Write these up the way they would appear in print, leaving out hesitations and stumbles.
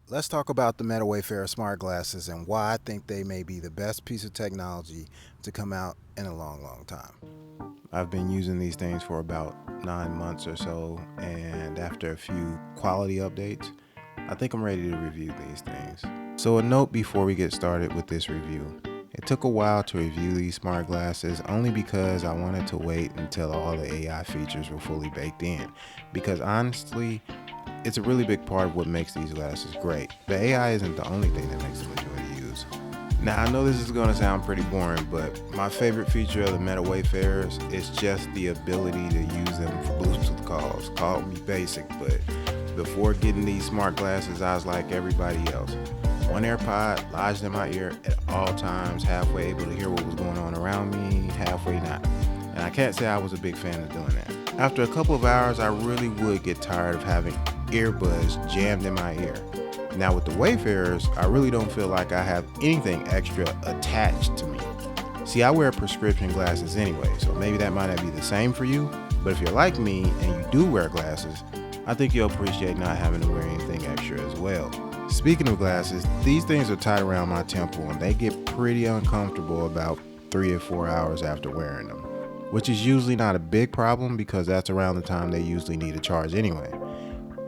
Let's talk about the Meta Wayfarer Smart Glasses and why I think they may be the best piece of technology to come out in a long, long time. I've been using these things for about 9 months or so, and after a few quality updates, I think I'm ready to review these things. So, a note before we get started with this review. It took a while to review these smart glasses only because I wanted to wait until all the AI features were fully baked in. Because honestly, it's a really big part of what makes these glasses great. The AI isn't the only thing that makes them enjoy to use. Now, I know this is going to sound pretty boring, but my favorite feature of the Meta Wayfarers is just the ability to use them for Bluetooth calls. Call me basic, but before getting these smart glasses, I was like everybody else. One AirPod lodged in my ear at all times, halfway able to hear what was going on around me, halfway not. And I can't say I was a big fan of doing that. After a couple of hours, I really would get tired of having earbuds jammed in my ear. Now with the Wayfarers, I really don't feel like I have anything extra attached to me. See, I wear prescription glasses anyway, so maybe that might not be the same for you, but if you're like me and you do wear glasses, I think you'll appreciate not having to wear anything extra as well. Speaking of glasses, these things are tied around my temple and they get pretty uncomfortable about 3 or 4 hours after wearing them, which is usually not a big problem because that's around the time they usually need a charge anyway.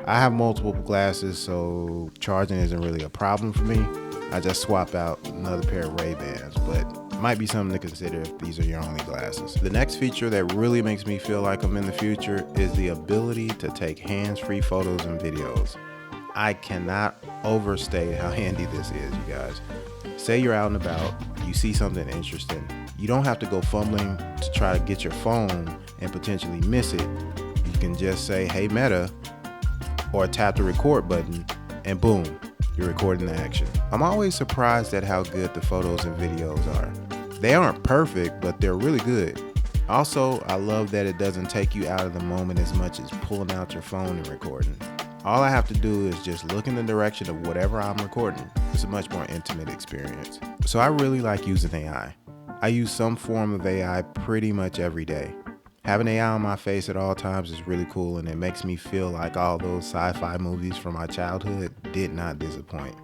I have multiple glasses, so charging isn't really a problem for me. I just swap out another pair of Ray-Bans, but it might be something to consider if these are your only glasses. The next feature that really makes me feel like I'm in the future is the ability to take hands-free photos and videos. I cannot overstate how handy this is, you guys. Say you're out and about, you see something interesting. You don't have to go fumbling to try to get your phone and potentially miss it. You can just say, "Hey Meta," or tap the record button, and boom, you're recording the action. I'm always surprised at how good the photos and videos are. They aren't perfect, but they're really good. Also, I love that it doesn't take you out of the moment as much as pulling out your phone and recording. All I have to do is just look in the direction of whatever I'm recording. It's a much more intimate experience. So I really like using AI. I use some form of AI pretty much every day. Having AI on my face at all times is really cool, and it makes me feel like all those sci-fi movies from my childhood did not disappoint.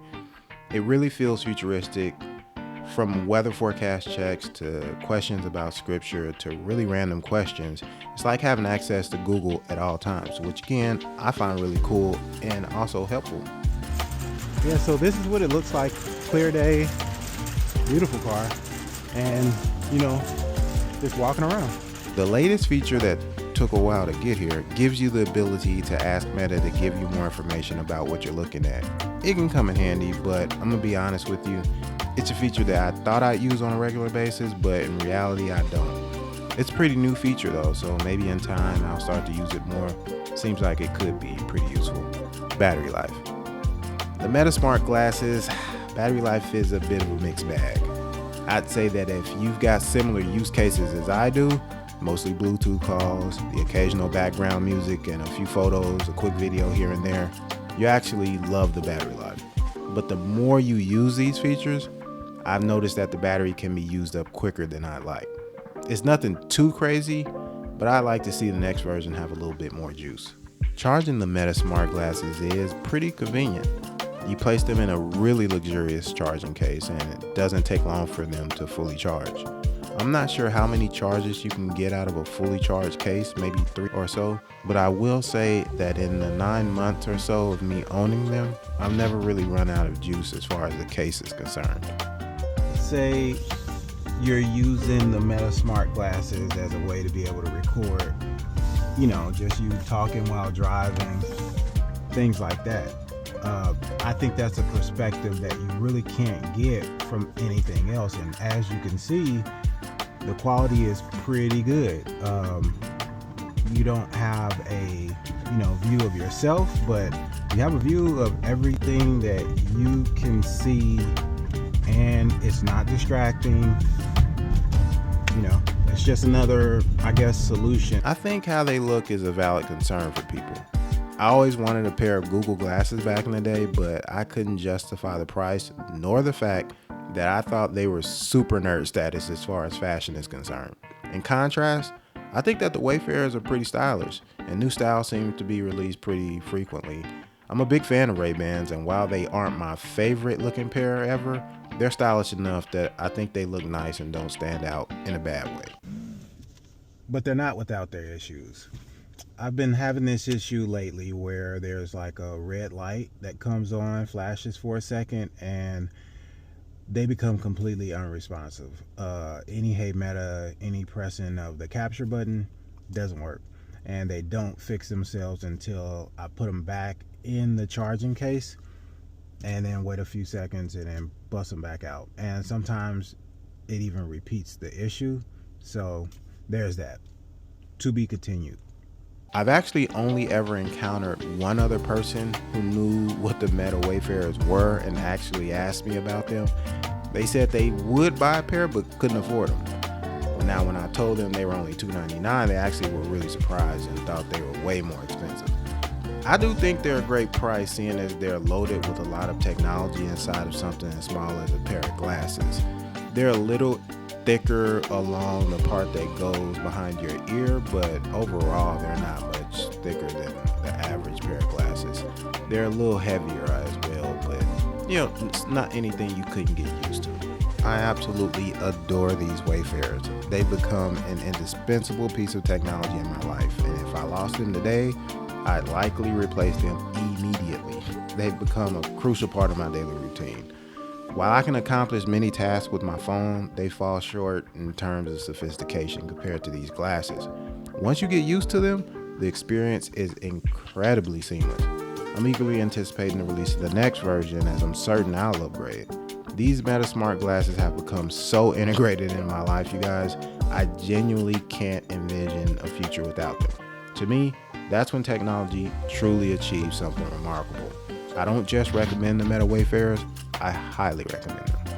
It really feels futuristic, from weather forecast checks to questions about scripture to really random questions. It's like having access to Google at all times, which again, I find really cool and also helpful. Yeah, so this is what it looks like. Clear day, beautiful car, and just walking around. The latest feature that took a while to get here gives you the ability to ask Meta to give you more information about what you're looking at. It can come in handy, but I'm gonna be honest with you, it's a feature that I thought I'd use on a regular basis, but in reality I don't. It's a pretty new feature though, so maybe in time I'll start to use it more. Seems like it could be pretty useful. Battery life. The Meta Smart glasses, battery life is a bit of a mixed bag. I'd say that if you've got similar use cases as I do, mostly Bluetooth calls, the occasional background music, and a few photos, a quick video here and there, you actually love the battery life. But the more you use these features, I've noticed that the battery can be used up quicker than I'd like. It's nothing too crazy, but I'd like to see the next version have a little bit more juice. Charging the Meta Smart glasses is pretty convenient. You place them in a really luxurious charging case and it doesn't take long for them to fully charge. I'm not sure how many charges you can get out of a fully charged case, maybe 3 or so, but I will say that in the 9 months or so of me owning them, I've never really run out of juice as far as the case is concerned. Say you're using the Meta Smart glasses as a way to be able to record, just you talking while driving, things like that. I think that's a perspective that you really can't get from anything else. And as you can see, the quality is pretty good. You don't have a view of yourself, but you have a view of everything that you can see, and it's not distracting. It's just another, I guess, solution. I think how they look is a valid concern for people. I always wanted a pair of Google glasses back in the day, but I couldn't justify the price nor the fact that I thought they were super nerd status as far as fashion is concerned. In contrast, I think that the Wayfarers are pretty stylish, and new styles seem to be released pretty frequently. I'm a big fan of Ray-Bans, and while they aren't my favorite looking pair ever, they're stylish enough that I think they look nice and don't stand out in a bad way. But they're not without their issues. I've been having this issue lately where there's like a red light that comes on, flashes for a second, and they become completely unresponsive. Any Hey Meta, any pressing of the capture button doesn't work. And they don't fix themselves until I put them back in the charging case and then wait a few seconds and then bust them back out. And sometimes it even repeats the issue. So there's that. To be continued. I've actually only ever encountered one other person who knew what the Meta Wayfarers were and actually asked me about them. They said they would buy a pair but couldn't afford them. Now, when I told them they were only $299, they actually were really surprised and thought they were way more expensive. I do think they're a great price, seeing as they're loaded with a lot of technology inside of something as small as a pair of glasses. They're a little thicker along the part that goes behind your ear, but overall they're not much thicker than the average pair of glasses. They're a little heavier as well, but it's not anything you couldn't get used to. I absolutely adore these Wayfarers. They've become an indispensable piece of technology in my life, and if I lost them today, I'd likely replace them immediately. They've become a crucial part of my daily routine. While I can accomplish many tasks with my phone, they fall short in terms of sophistication compared to these glasses. Once you get used to them, the experience is incredibly seamless. I'm eagerly anticipating the release of the next version, as I'm certain I'll upgrade. These Meta Smart glasses have become so integrated in my life, you guys, I genuinely can't envision a future without them. To me, that's when technology truly achieves something remarkable. I don't just recommend the Meta Wayfarers, I highly recommend them.